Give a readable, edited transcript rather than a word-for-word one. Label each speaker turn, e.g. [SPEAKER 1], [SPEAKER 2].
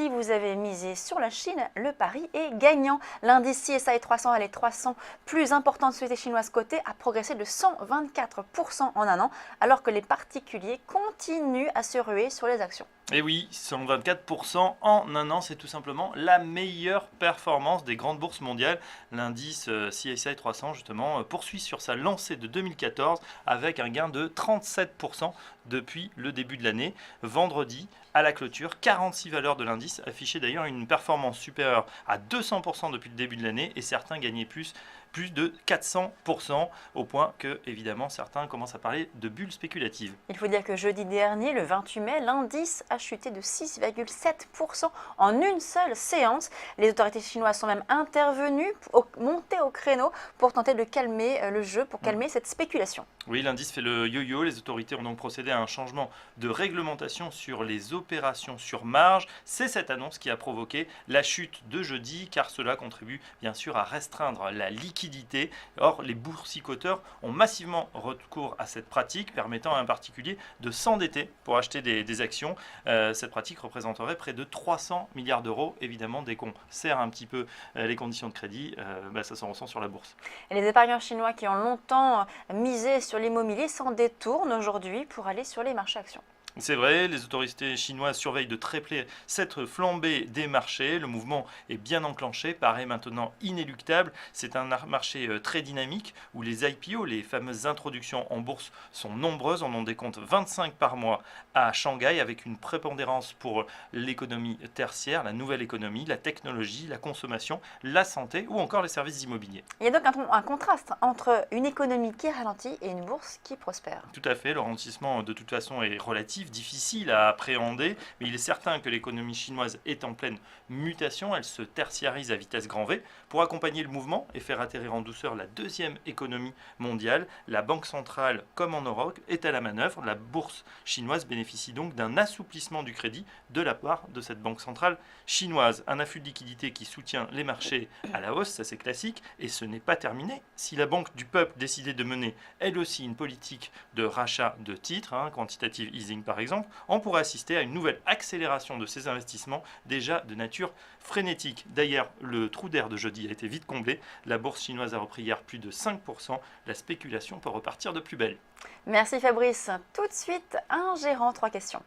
[SPEAKER 1] Si vous avez misé sur la Chine, le pari est gagnant. L'indice CSI 300 et les 300 plus importantes sociétés chinoises cotées a progressé de 124% en un an, alors que les particuliers continuent à se ruer sur les actions.
[SPEAKER 2] Et oui, 124% en un an, c'est tout simplement la meilleure performance des grandes bourses mondiales. L'indice CSI 300, justement, poursuit sur sa lancée de 2014 avec un gain de 37% depuis le début de l'année. Vendredi, à la clôture, 46 valeurs de l'indice affichaient d'ailleurs une performance supérieure à 200% depuis le début de l'année et certains gagnaient plus de 400%, au point que, évidemment, certains commencent à parler de bulles spéculatives.
[SPEAKER 1] Il faut dire que jeudi dernier, le 28 mai, l'indice a chuté de 6,7% en une seule séance. Les autorités chinoises sont même intervenues, montées au créneau pour tenter de calmer le jeu, pour calmer cette spéculation.
[SPEAKER 2] Oui, l'indice fait le yo-yo. Les autorités ont donc procédé à un changement de réglementation sur les opérations sur marge. C'est cette annonce qui a provoqué la chute de jeudi, car cela contribue bien sûr à restreindre la liquidité. Or, les boursicoteurs ont massivement recours à cette pratique, permettant à un particulier de s'endetter pour acheter des actions. Cette pratique représenterait près de 300 milliards d'euros. Évidemment, dès qu'on serre un petit peu les conditions de crédit, ça se ressent sur la bourse.
[SPEAKER 1] Et les épargnants chinois qui ont longtemps misé sur l'immobilier s'en détournent aujourd'hui pour aller sur les marchés actions.
[SPEAKER 2] C'est vrai, les autorités chinoises surveillent de très près cette flambée des marchés. Le mouvement est bien enclenché, paraît maintenant inéluctable. C'est un marché très dynamique où les IPO, les fameuses introductions en bourse, sont nombreuses. On en décompte 25 par mois à Shanghai, avec une prépondérance pour l'économie tertiaire, la nouvelle économie, la technologie, la consommation, la santé ou encore les services immobiliers.
[SPEAKER 1] Il y a donc un contraste entre une économie qui ralentit et une bourse qui prospère.
[SPEAKER 2] Tout à fait, le ralentissement de toute façon est relatif, difficile à appréhender, mais il est certain que l'économie chinoise est en pleine mutation, elle se tertiarise à vitesse grand V. Pour accompagner le mouvement et faire atterrir en douceur la deuxième économie mondiale, la Banque centrale, comme en Europe, est à la manœuvre. La bourse chinoise bénéficie donc d'un assouplissement du crédit de la part de cette Banque centrale chinoise. Un afflux de liquidités qui soutient les marchés à la hausse, ça c'est classique, et ce n'est pas terminé. Si la Banque du peuple décidait de mener elle aussi une politique de rachat de titres, quantitative easing par exemple, on pourrait assister à une nouvelle accélération de ces investissements déjà de nature frénétique. D'ailleurs, le trou d'air de jeudi a été vite comblé. La bourse chinoise a repris hier plus de 5%. La spéculation peut repartir de plus belle.
[SPEAKER 1] Merci Fabrice. Tout de suite, un gérant, 3 questions.